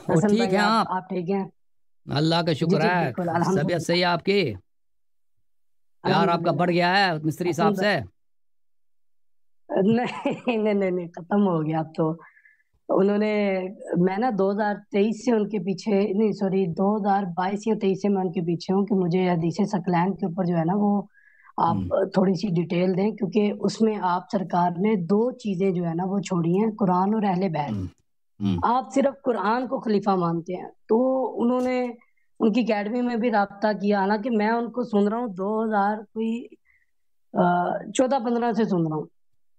وہ حسن ٹھیک بھائی ہیں آپ؟ آپ ٹھیک ہیں؟ اللہ کا جی شکر جی ہے. بالکل طبیعت صحیح ہے آپ کی؟ پیار آپ کا الحمدللہ بڑھ گیا ہے مستری حسن صاحب سے؟ نہیں نہیں نہیں نہیں، ختم ہو گیا اب تو. انہوں نے میں نا 2023 سے ان کے پیچھے، نہیں سوری 2022 یا 23 سے میں ان کے پیچھے ہوں کہ مجھے حدیث ثقلین کے اوپر جو ہے نا وہ آپ تھوڑی سی ڈیٹیل دیں، کیونکہ اس میں آپ سرکار نے دو چیزیں جو ہے نا وہ چھوڑی ہیں، قرآن اور اہل بیت. آپ صرف قرآن کو خلیفہ مانتے ہیں. تو انہوں نے ان کی اکیڈمی میں بھی رابطہ کیا، حالانکہ میں ان کو سن رہا ہوں 2014-15 سے سن رہا ہوں.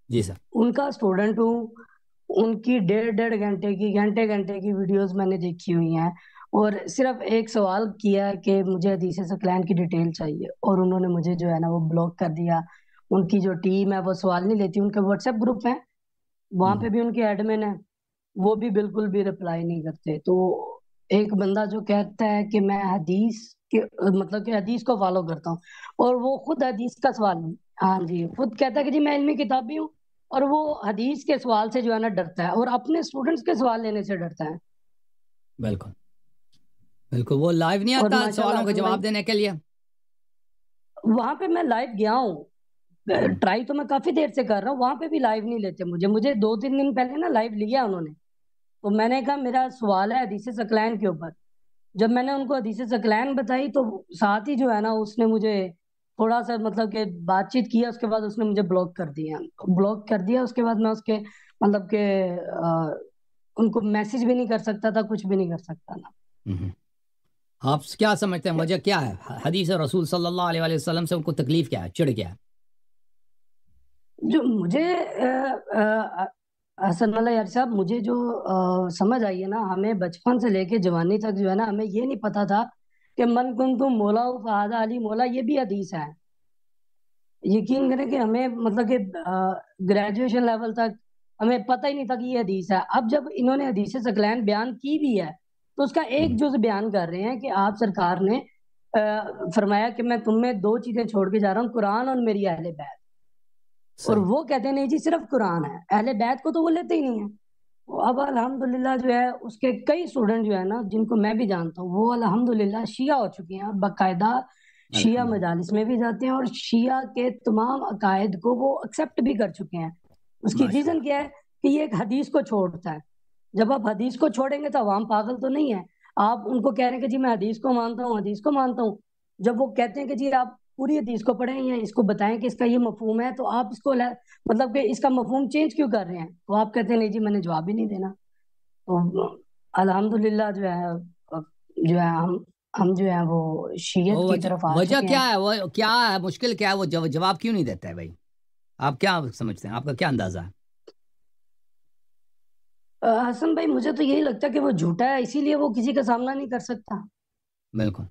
جی سر. ان کا اسٹوڈنٹ ہوں. ان کی 1.5 گھنٹے کی گھنٹے کی ویڈیوز میں نے دیکھی ہوئی ہیں، اور صرف ایک سوال کیا ہے کہ مجھے حدیث ثقلین کی ڈیٹیل چاہیے، اور انہوں نے مجھے جو ہے نا وہ بلاک کر دیا. ان کی جو ٹیم ہے وہ سوال نہیں لیتی، ان کے واٹس ایپ گروپ ہیں وہاں پہ بھی ان کے ایڈمن ہیں، وہ بھی بالکل بھی رپلائی نہیں کرتے. تو ایک بندہ جو کہتا ہے کہ میں حدیث کے مطلب کہ حدیث کو فالو کرتا ہوں، اور وہ خود حدیث کا سوال نہیں، ہاں جی خود کہتا ہے کہ جی میں علمی کتابی ہوں، اور وہ حدیث کے سوال سے جو ہے نا ڈرتا ہے، اور اپنے اسٹوڈنٹس کے سوال لینے سے ڈرتا ہے. بالکل بالکل. وہ لائیو نہیں اور آتا ماشاءاللہ سوالوں کے حسن جواب بھائی دینے کے لیے؟ وہاں پہ میں لائیو گیا ہوں، ٹرائی تو میں کافی دیر سے کر رہا ہوں، وہاں پہ بھی لائیو نہیں لیتے مجھے 2-3 دن پہلے نا لائیو لیا انہوں نے. تو میں نے کہا میرا سوال ہے حدیث ثقلین کے اوپر. جب میں نے ان کو حدیث ثقلین بتائی تو ساتھ ہی جو ہے نا اس نے مجھے تھوڑا سا مطلب کہ بات چیت کیا، اس کے بعد اس نے مجھے بلاک کر دیا. اس کے بعد میں اس کے مطلب کہ ان کو میسج بھی نہیں کر سکتا تھا، کچھ بھی نہیں کر سکتا تھا. آپ کیا سمجھتے ہیں وجہ کیا ہے؟ حدیث رسول صلی اللہ علیہ وسلم سے ان کو تکلیف کیا ہے، چڑ کیا ہے؟ جو مجھے حسن اللہ یار صاحب، مجھے جو سمجھ آئی ہے نا، ہمیں بچپن سے لے کے جوانی تک جو ہے نا ہمیں یہ نہیں پتا تھا کہ من کنتم مولا فہذا علی مولا، یہ بھی حدیث ہے. یقین کریں کہ ہمیں مطلب کہ گریجویشن لیول تک ہمیں پتہ ہی نہیں تھا کہ یہ حدیث ہے. اب جب انہوں نے حدیث ثقلین بیان کی بھی ہے تو اس کا ایک جز بیان کر رہے ہیں کہ آپ سرکار نے فرمایا کہ میں تم میں دو چیزیں چھوڑ کے جا رہا ہوں، قرآن اور میری اہل بیت. اور وہ کہتے ہیں نہیں جی صرف قرآن ہے، اہل بیت کو تو وہ لیتے ہی نہیں ہیں. اب الحمدللہ جو ہے اس کے کئی اسٹوڈنٹ جو ہے نا جن کو میں بھی جانتا ہوں وہ الحمدللہ شیعہ ہو چکے ہیں، باقاعدہ شیعہ مجالس میں بھی جاتے ہیں، اور شیعہ کے تمام عقائد کو وہ ایکسیپٹ بھی کر چکے ہیں. اس کی ریزن کیا ہے کہ یہ ایک حدیث کو چھوڑتا ہے. جب آپ حدیث کو چھوڑیں گے تو عوام پاگل تو نہیں ہے. آپ ان کو کہہ رہے ہیں کہ جی میں حدیث کو مانتا ہوں، حدیث کو مانتا ہوں. جب وہ کہتے ہیں کہ جی آپ پوری حدیث کو پڑھیں یا اس کو بتائیں کہ اس کا یہ مفہوم ہے، تو آپ اس کو مطلب کہ اس کا مفہوم چینج کیوں کر رہے ہیں؟ تو آپ کہتے ہیں نہیں جی میں نے جواب ہی نہیں دینا. تو الحمدللہ جو ہے ہم جو ہے وہ شیعت کی طرف آ وجہ چکے ہیں. کیا ہے؟ وہ کیا ہے مشکل کیا ہے؟ وہ جواب کیوں نہیں دیتا ہے بھائی؟ آپ کیا سمجھتے ہیں؟ آپ کا کیا اندازہ ہے؟ حسن بھائی مجھے تو یہی لگتا ہے کہ وہ جھوٹا ہے، اسی لیے وہ کسی کا سامنا نہیں کر سکتا. بالکل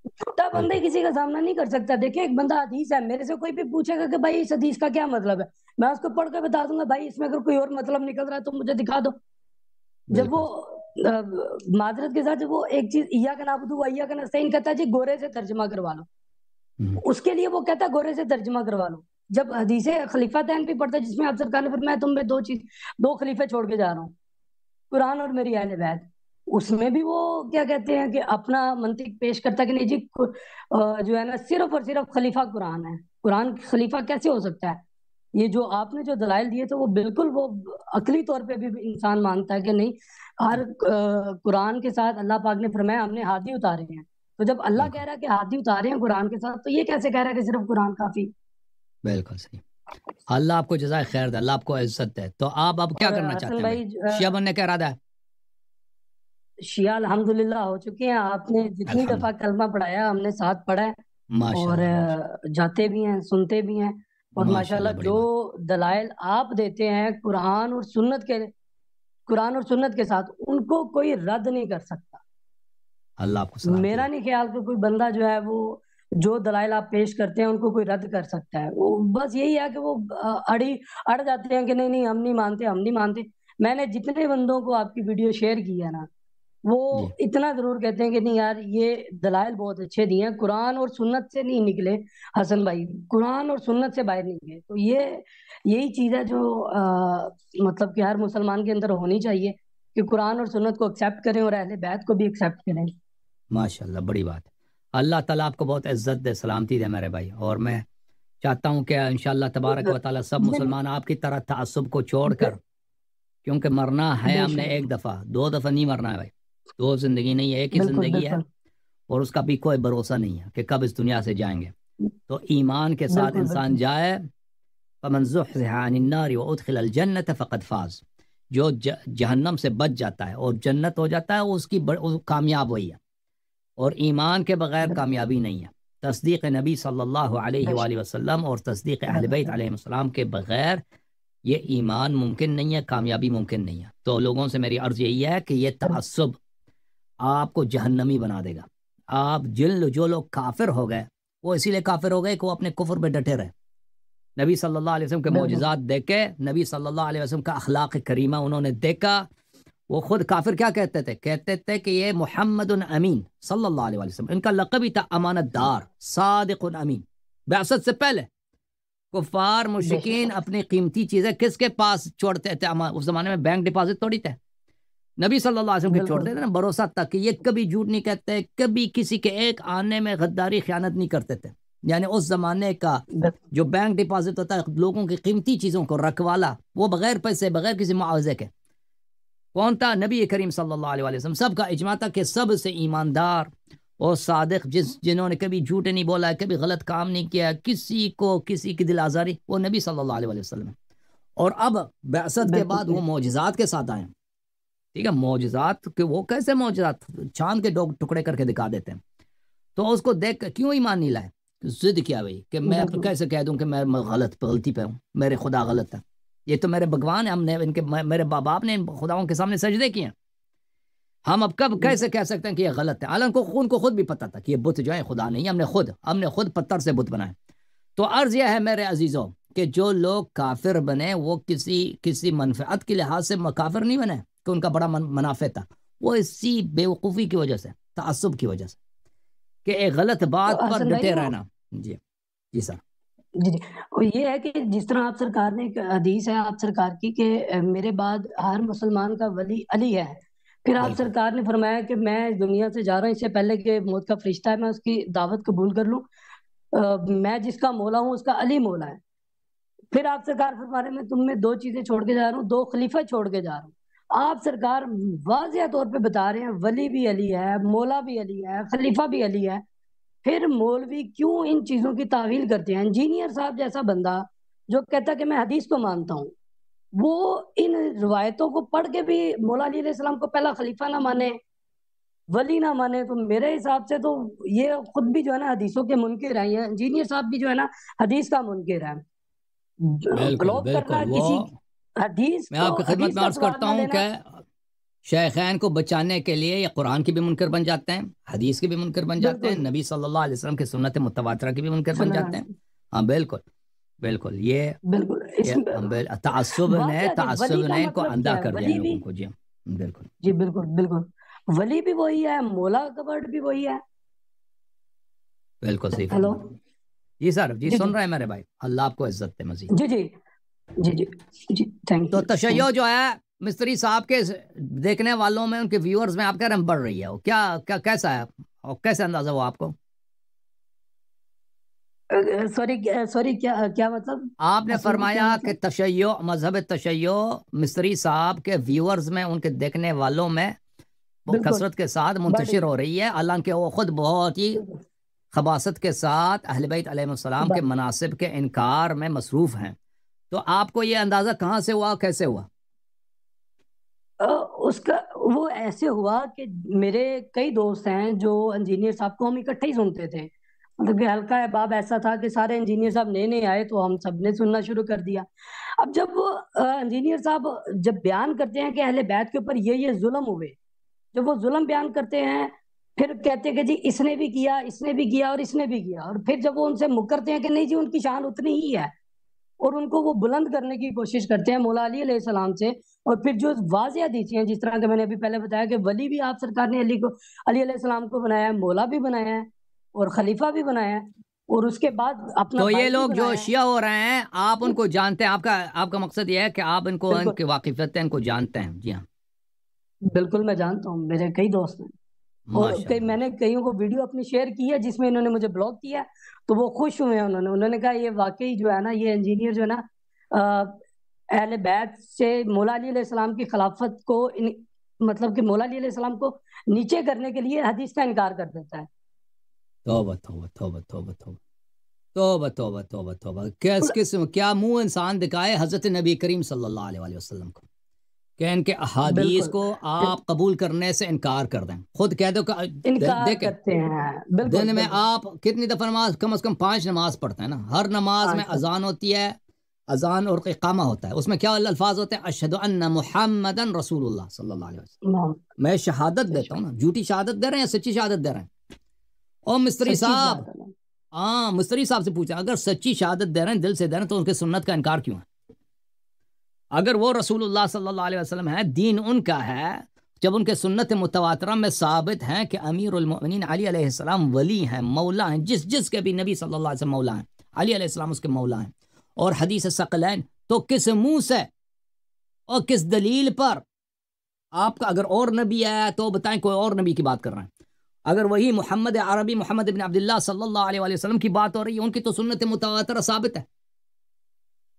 جھوٹا بندہ ہی کسی کا سامنا نہیں کر سکتا. دیکھیں ایک بندہ حدیث ہے، میرے سے کوئی بھی پوچھے گا کہ بھائی اس حدیث کا کیا مطلب ہے، میں اس کو پڑھ کے بتا دوں گا بھائی اس میں اگر کوئی اور مطلب نکل رہا ہے تو مجھے دکھا دو. جب وہ معذرت کے ساتھ جب وہ ایک چیز ایاک نعبد و ایاک نستعین کہتا ہے جی گورے سے ترجمہ کروا لو، اس کے لیے وہ کہتا ہے گورے سے ترجمہ کروا لو. جب حدیث خلیفہ تین بھی پڑھتا ہے جس میں آپ سرکار نے فرمایا تم میں دو خلیفے چھوڑ کے جا رہا ہوں، قرآن اور میری اہل بیت، اس میں بھی وہ کیا کہتے ہیں کہ اپنا منطق پیش کرتا ہے کہ نہیں جی جو ہے نا صرف اور صرف خلیفہ قرآن ہے. قرآن خلیفہ کیسے ہو سکتا ہے؟ یہ جو آپ نے جو دلائل دیے تو وہ بالکل وہ عقلی طور پہ بھی انسان مانتا ہے کہ نہیں، ہر قرآن کے ساتھ اللہ پاک نے فرمایا ہم نے ہاتھی اتارے ہیں. تو جب اللہ کہہ رہا ہے کہ ہاتھی اتارے ہیں قرآن کے ساتھ، تو یہ کیسے کہہ رہا ہے کہ صرف قرآن کافی؟ بالکل صحیح. اللہ آپ کو جزائے خیر دے، اللہ آپ کو عزت دے. تو آپ اب کیا کرنا چاہتے ہیں بھائی؟ شیعہ بننے کا ارادہ ہے؟ شیعہ الحمدللہ ہو چکے ہیں. آپ نے جتنی دفعہ کلمہ پڑھایا ہم نے ساتھ پڑھا ہے، اور جاتے بھی ہیں سنتے بھی ہیں. اور ماشاءاللہ جو دلائل آپ دیتے ہیں قرآن اور سنت کے ساتھ ان کو کوئی رد نہیں کر سکتا. اللہ آپ کو سلامتی. میرا نہیں خیال کہ کوئی بندہ جو ہے وہ جو دلائل آپ پیش کرتے ہیں ان کو کوئی رد کر سکتا ہے. وہ بس یہی ہے کہ وہ اڑ جاتے ہیں کہ نہیں ہم نہیں مانتے. میں نے جتنے بندوں کو آپ کی ویڈیو شیئر کی ہے نا، وہ اتنا ضرور کہتے ہیں کہ نہیں یار یہ دلائل بہت اچھے دیے ہیں، قرآن اور سنت سے نہیں نکلے حسن بھائی، قرآن اور سنت سے باہر نہیں گئے. تو یہی چیز ہے جو مطلب کہ ہر مسلمان کے اندر ہونی چاہیے کہ قرآن اور سنت کو ایکسیپٹ کریں اور اہل بیت کو بھی ایکسیپٹ کریں۔ ماشاءاللہ، بڑی بات ہے۔ اللہ تعالیٰ آپ کو بہت عزت دے، سلامتی دے میرے بھائی، اور میں چاہتا ہوں کہ انشاءاللہ تبارک و تعالیٰ سب مسلمان آپ کی طرح تعصب کو چھوڑ کر، کیونکہ مرنا ہے ہم نے ایک دفعہ، 2 دفعہ نہیں مرنا ہے بھائی، 2 زندگی نہیں ہے، ایک ہی زندگی ہے، اور اس کا بھی کوئی بھروسہ نہیں ہے کہ کب اس دنیا سے جائیں گے۔ تو ایمان کے ساتھ انسان جائے، فمن زحزح عن النار وادخل الجنة فقد فاز، جو جہنم سے بچ جاتا ہے اور جنت ہو جاتا ہے، اس کی کامیاب ہوئی ہے، اور ایمان کے بغیر کامیابی نہیں ہے۔ تصدیق نبی صلی اللہ علیہ وآلہ وسلم اور تصدیق اہل بیت علیہ السلام کے بغیر یہ ایمان ممکن نہیں ہے، کامیابی ممکن نہیں ہے۔ تو لوگوں سے میری عرض یہی ہے کہ یہ تعصب آپ کو جہنمی بنا دے گا۔ آپ جو لوگ کافر ہو گئے، وہ اسی لیے کافر ہو گئے کہ وہ اپنے کفر پہ ڈٹے رہے۔ نبی صلی اللہ علیہ وسلم کے معجزات دیکھے، نبی صلی اللہ علیہ وسلم کا اخلاق کریمہ انہوں نے دیکھا، وہ خود کافر کیا کہتے تھے؟ کہتے تھے کہ یہ محمد امین صلی اللہ علیہ وسلم، ان کا لقب ہی تھا امانت دار، صادق امین۔ بعثت سے پہلے کفار مشرکین اپنی قیمتی چیزیں کس کے پاس چھوڑتے تھے؟ اس زمانے میں بینک ڈپازٹ توڑی تھے، نبی صلی اللہ علیہ وسلم کے چھوڑتے تھے نا، بھروسہ تک کہ یہ کبھی جھوٹ نہیں کہتے، کبھی کسی کے ایک آنے میں غداری خیانت نہیں کرتے تھے۔ یعنی اس زمانے کا جو بینک ڈپازٹ ہوتا ہے لوگوں کی قیمتی چیزوں کو رکھوالا، وہ بغیر پیسے، بغیر کسی معاوضے کے، کون تھا؟ نبی کریم صلی اللہ علیہ وسلم۔ سب کا اجماع تھا کہ سب سے ایماندار اور صادق، جنہوں نے کبھی جھوٹ نہیں بولا، کبھی غلط کام نہیں کیا، کسی کی دل آزاری، وہ نبی صلی اللہ علیہ وسلم۔ اور اب بعثت کے بعد وہ معجزات کے ساتھ آئے، ٹھیک ہے، معجزات کہ وہ کیسے معجزات؟ چاند کے ٹکڑے کر کے دکھا دیتے ہیں۔ تو اس کو دیکھ کر کیوں ایمان نہیں لائے؟ ضد کیا بھائی کہ میں کیسے کہہ دوں کہ میں غلطی پہ ہوں، میرے خدا غلط ہے، یہ تو میرے بھگوان ہیں، ہم نے میرے باپ نے ان خداؤں کے سامنے سجدے کیے ہیں، ہم اب کب کیسے کہہ سکتے ہیں کہ یہ غلط ہے؟ حالانکہ ان کو خود بھی پتا تھا کہ یہ بت جو ہے خدا نہیں، ہم نے خود پتھر سے بت بنائے۔ تو عرض یہ ہے میرے عزیزوں کہ جو لوگ کافر بنے وہ کسی منفعت کے لحاظ سے کافر نہیں بنے کہ ان کا بڑا منافع تھا، وہ اسی بیوقوفی کی وجہ سے، تعصب کی وجہ سے، کہ ایک غلط بات پر ڈٹے رہنا۔ جی سر۔ جی اور یہ ہے کہ جس طرح آپ سرکار نے ایک حدیث ہے آپ سرکار کی کہ میرے بعد ہر مسلمان کا ولی علی ہے، پھر آپ سرکار نے فرمایا کہ میں اس دنیا سے جا رہا ہوں اس سے پہلے کہ موت کا فرشتہ ہے میں اس کی دعوت قبول کر لوں، میں جس کا مولا ہوں اس کا علی مولا ہے۔ پھر آپ سرکار فرما رہے ہیں میں تم میں 2 چیزیں چھوڑ کے جا رہا ہوں، 2 خلیفہ چھوڑ کے جا رہا ہوں۔ آپ سرکار واضح طور پہ بتا رہے ہیں ولی بھی علی ہے، مولا بھی علی ہے، خلیفہ بھی علی ہے، پھر مولوی کیوں ان چیزوں کی تعویل کرتے ہیں؟ انجینئر صاحب جیسا بندہ جو کہتا ہے کہ میں حدیث کو مانتا ہوں، وہ ان روایتوں کو پڑھ کے بھی مولا علی علیہ السلام کو پہلا خلیفہ نہ مانے، ولی نہ مانے، تو میرے حساب سے تو یہ خود بھی جو ہے نا حدیثوں کے منکر ہیں، یہ انجینئر صاحب بھی جو ہے نا حدیث کا منکر ہے۔ گلوب کرنا کسی حدیث، میں آپ کی خدمت میں عرض کرتا ہوں کہ شیخین کو بچانے کے لیے یہ قرآن کے بھی منکر بن جاتے ہیں، حدیث کے بھی منکر بن جاتے ہیں، نبی صلی اللہ علیہ وسلم کے سنت متواترہ کے بھی منکر بن جاتے ہیں۔ ہاں بالکل یہ تعصب نے ان کو اندھا کر دیا لوگوں کو۔ جی بالکل ولی بھی وہی ہے، مولا کا ورڈ بھی وہی ہے۔ بالکل صحیح۔ ہیلو جی سر، جی سن رہے ہیں میرے بھائی، اللہ آپ کو عزت دے مزید۔ جی تھینک یو۔ تو تشیع جو ہے مستری صاحب کے دیکھنے والوں میں، ان کے ویورز میں آپ کہہ رہے ہیں بڑھ رہی ہے، وہ کیا کیسا ہے اور کیسے اندازہ ہوا آپ کو؟ سوری کیا مطلب؟ آپ نے فرمایا کہ تشیع، مذہب تشیع مستری صاحب کے ویورز میں، ان کے دیکھنے والوں میں کثرت کے ساتھ منتشر ہو رہی ہے، حالانکہ وہ خود بہت ہی خباثت کے ساتھ اہل بیت علیہ السلام کے مناصب کے انکار میں مصروف ہیں۔ تو آپ کو یہ اندازہ کہاں سے ہوا، کیسے ہوا؟ اس کا وہ ایسے ہوا کہ میرے کئی دوست ہیں جو انجینئر صاحب کو ہم اکٹھے ہی سنتے تھے، مطلب کہ حلقہ احباب ایسا تھا کہ سارے انجینئر صاحب نئے آئے تو ہم سب نے سننا شروع کر دیا۔ اب جب انجینئر صاحب جب بیان کرتے ہیں کہ اہل بیت کے اوپر یہ ظلم ہوئے، جب وہ ظلم بیان کرتے ہیں پھر کہتے ہیں کہ جی اس نے بھی کیا، اس نے بھی کیا اور اس نے بھی کیا، اور پھر جب وہ ان سے مکرتے ہیں کہ نہیں جی ان کی شان اتنی ہی ہے، اور ان کو وہ بلند کرنے کی کوشش کرتے ہیں مولا علی علیہ السلام سے، اور پھر جو واضح حدیثیں ہیں جس طرح کہ میں نے ابھی پہلے بتایا کہ ولی بھی آپ سرکار نے علی علیہ السلام کو بنایا ہے، مولا بھی بنایا ہے اور خلیفہ بھی بنایا ہے، اور اس کے بعد اپنا تو یہ لوگ جو شیعہ ہو رہے ہیں آپ ان کو جانتے ہیں؟ آپ کا مقصد یہ ہے کہ آپ ان کو ان کی واقفیت ان کو جانتے ہیں؟ جی ہاں بالکل میں جانتا ہوں، میرے کئی دوست ہیں، اور کئی میں نے کئیوں کو ویڈیو اپنی شیئر کی ہے جس میں انہوں نے مجھے بلاک کیا، تو وہ خوش ہوئے ہیں، انہوں نے کہا یہ واقعی جو ہے نا، یہ انجینئر جو ہے نا اہل بیت سے مولا علی علیہ السلام کی خلافت کو مطلب کہ مولا علی علیہ السلام کو نیچے کرنے کے لیے حدیث کا انکار کر دیتا ہے۔ توبہ توبہ توبہ توبہ توبہ توبہ توبہ توبہ توبہ، کس قسم کیا منہ انسان دکھائے حضرت نبی کریم صلی اللہ علیہ وسلم کو کہ ان کے احادیث کو آپ قبول کرنے سے انکار کر دیں، خود کہہ دو کہ انکار کرتے ہیں۔ دن میں آپ کتنی دفعہ نماز، کم از کم 5 نماز پڑھتے ہیں نا، ہر نماز میں اذان ہوتی ہے، اذان اور اقامہ ہوتا ہے، اس میں کیا الفاظ ہوتے ہیں؟ اشہد ان محمدن رسول اللہ صلی اللہ علیہ وسلم، میں شہادت دیتا ہوں نا، جھوٹی شہادت دے رہے ہیں یا سچی شہادت دے رہے ہیں؟ اور مستری صاحب، ہاں مستری صاحب سے پوچھا، اگر سچی شہادت دے رہے ہیں، دل سے دے رہے ہیں، تو ان کے سنت کا انکار کیوں ہے؟ اگر وہ رسول اللہ صلی اللہ علیہ وسلم ہے، دین ان کا ہے، جب ان کے سنت متواترہ میں ثابت ہیں کہ امیر المؤمنین علی علیہ السلام ولی ہیں، مولا ہیں، جس کے بھی نبی صلی اللہ علیہ وسلم مولا ہیں، علی علیہ السلام اس کے مولا ہیں، اور حدیث ثقلین، تو کس منہ سے اور کس دلیل پر آپ کا؟ اگر اور نبی ہے تو بتائیں، کوئی اور نبی کی بات کر رہے ہیں، اگر وہی محمد عربی محمد بن عبداللہ صلی اللہ علیہ وسلم کی بات ہو رہی ہے، ان کی تو سنت متواترہ ثابت ہے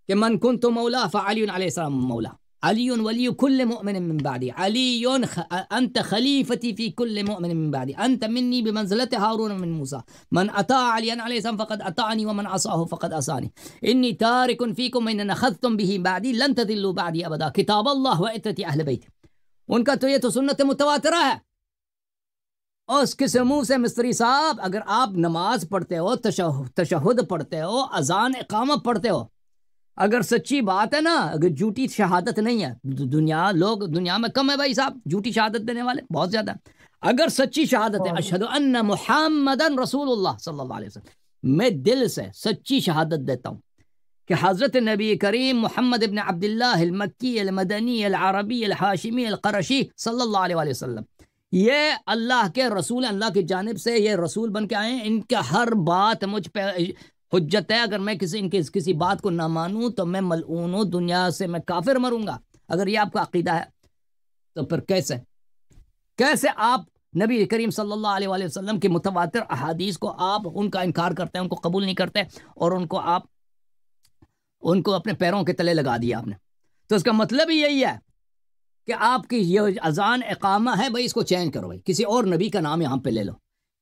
کہ من کنت مولا فعلی علیہ السلام مولا، علی ولی کل مؤمن من بعدی، علی انت خلیفتی فی کل مؤمن من بعدی، انت منی بمنزلت ہارون من موسیٰ، من اطاع علی علیہ السلام فقد اطاعنی ومن عصاه فقد عصانی، انی تارک فیکم ان نخذتم به بعدی لن تضلوا بعدی ابدا، کتاب اللہ و عترتی اہل بیت۔ ان کا تو یہ تو سنت متواترہ ہے۔ اور اس کے منہ سے مستری صاحب، اگر آپ نماز پڑھتے ہو، تشہد پڑھتے ہو، اذان اقامہ پڑھتے ہو، اگر سچی بات ہے نا، اگر جھوٹی شہادت نہیں ہے، لوگ دنیا میں کم ہے بھائی صاحب جھوٹی شہادت دینے والے، بہت زیادہ، اگر سچی شہادت ہے اشہد ان محمدن رسول اللہ صلی اللہ علیہ وسلم، میں دل سے سچی شہادت دیتا ہوں کہ حضرت نبی کریم محمد ابن عبداللہ المکی المدنی العربی الحاشمی القرشی صلی اللہ علیہ وسلم یہ اللہ کے رسول، اللہ کی جانب سے یہ رسول بن کے آئے ہیں، ان کا ہر بات مجھ پہ حجت ہے، اگر میں کسی بات کو نہ مانوں تو میں ملعون ہوں، دنیا سے میں کافر مروں گا۔ اگر یہ آپ کا عقیدہ ہے تو پھر کیسے آپ نبی کریم صلی اللہ علیہ وسلم کی متواتر احادیث کو آپ ان کا انکار کرتے ہیں، ان کو قبول نہیں کرتے، اور ان کو اپنے پیروں کے تلے لگا دیا آپ نے؟ تو اس کا مطلب ہی یہی ہے کہ آپ کی یہ اذان اقامہ ہے بھائی، اس کو چینج کرو بھائی، کسی اور نبی کا نام یہاں پہ لے لو،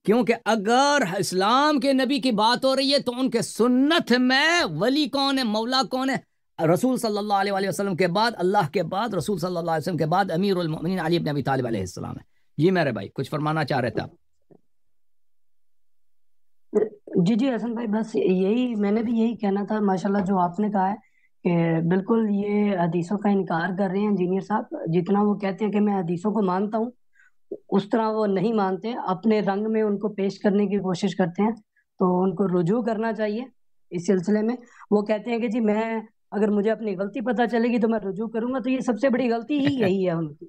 کیونکہ اگر اسلام کے نبی کی بات ہو رہی ہے تو ان کے سنت میں ولی کون ہے، مولا کون ہے؟ رسول صلی اللہ علیہ وسلم کے بعد، اللہ کے بعد، رسول صلی اللہ علیہ وسلم کے بعد امیر المؤمنین علی بن ابی طالب علیہ السلام ہے۔ جی میرے بھائی کچھ فرمانا چاہ رہے تھے آپ؟ جی حسن بھائی، بس یہی میں نے بھی یہی کہنا تھا، ماشاءاللہ جو آپ نے کہا ہے کہ بالکل یہ حدیثوں کا انکار کر رہے ہیں انجینئر صاحب، جتنا وہ کہتے ہیں کہ میں حدیثوں کو مانتا ہوں، اس طرح وہ نہیں مانتے، اپنے رنگ میں ان کو پیش کرنے کی کوشش کرتے ہیں، تو ان کو رجوع کرنا چاہیے اس سلسلے میں۔ وہ کہتے ہیں کہ جی میں اگر مجھے اپنی غلطی پتہ چلے گی تو میں رجوع کروں گا، تو یہ سب سے بڑی غلطی ہی یہی ہے ان کی،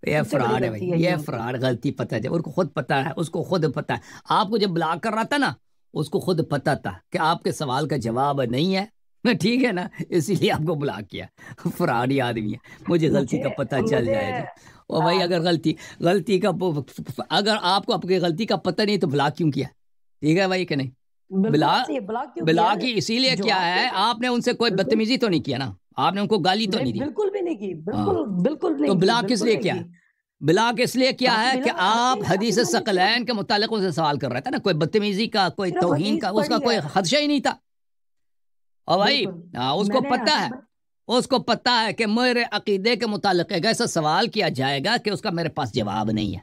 یہ فراڈ ہے بھائی، یہ فراڈ، غلطی پتہ ہے، ان کو خود پتہ ہے، اس کو خود پتہ ہے، آپ کو جب بلاک کر رہا تھا نا، اس کو خود پتہ تھا کہ آپ کے سوال کا جواب نہیں ہے، ٹھیک ہے نا، اسی لیے آپ کو بلاک کیا۔ فراڈ ہی آدمی ہے، مجھے غلطی کا پتہ چل جائے جی، اور بھائی اگر غلطی کا، اگر آپ کو اپنی غلطی کا پتہ نہیں تو بلاک کیوں کیا؟ ٹھیک ہے بھائی کہ نہیں؟ بلاک ہی اسی لیے کیا ہے، آپ نے ان سے کوئی بدتمیزی تو نہیں کیا نا، آپ نے ان کو گالی تو نہیں دی، بالکل بھی نہیں کی، بالکل نہیں، تو بلاک کس لیے کیا ہے؟ بلاک اس لیے کیا ہے کہ آپ حدیث ثقلین کے متعلق ان سے سوال کر رہے تھے نا، کوئی بدتمیزی کا، کوئی توہین کا، اس کا کوئی خدشہ ہی نہیں تھا، اور بھائی اس کو پتہ ہے کہ میرے عقیدے کے متعلق ایک ایسا سوال کیا جائے گا کہ اس کا میرے پاس جواب نہیں ہے،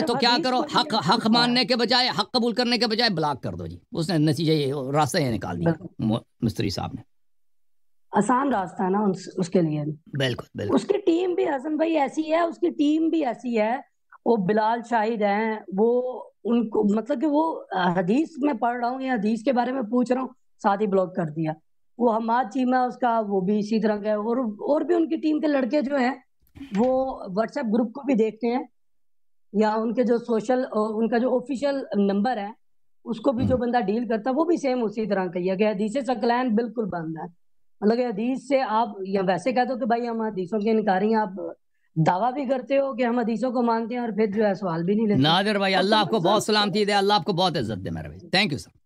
تو کیا کرو، حق ماننے کے بجائے، حق قبول کرنے کے بجائے بلاک کر دو جی، اس نے نتیجہ راستہ یہ نکال دیا مستری صاحب نے، آسان راستہ ہے نا اس کے لیے۔ بالکل اس کی ٹیم بھی حسن بھائی ایسی ہے، اس کی ٹیم بھی ایسی ہے، وہ بلال شاہد ہیں، وہ ان کو مطلب کہ وہ حدیث میں پڑھ رہا ہوں یا حدیث کے بارے میں پوچھ رہا ہوں، ساتھ ہی بلاک کر دیا۔ وہ حماد چیمہ اس کا، وہ بھی اسی طرح کا ہے، اور بھی ان کی ٹیم کے لڑکے جو ہیں وہ واٹس ایپ گروپ کو بھی دیکھتے ہیں، یا ان کے جو ان کا جو آفیشیل نمبر ہے اس کو بھی جو بندہ ڈیل کرتا ہے وہ بھی سیم اسی طرح کا ہے کہ حدیث ثقلین بالکل بند ہے، مطلب کہ حدیث سے آپ یا ویسے کہہ دو کہ بھائی ہم حدیثوں کے انکاری ہیں، آپ دعویٰ بھی کرتے ہو کہ ہم حدیثوں کو مانتے ہیں اور پھر جو ہے سوال بھی نہیں لیتے. نادر بھائی اللہ آپ کو بہت سلامتی دے, اللہ آپ کو بہت عزت دے میرے بھائی. Thank you sir.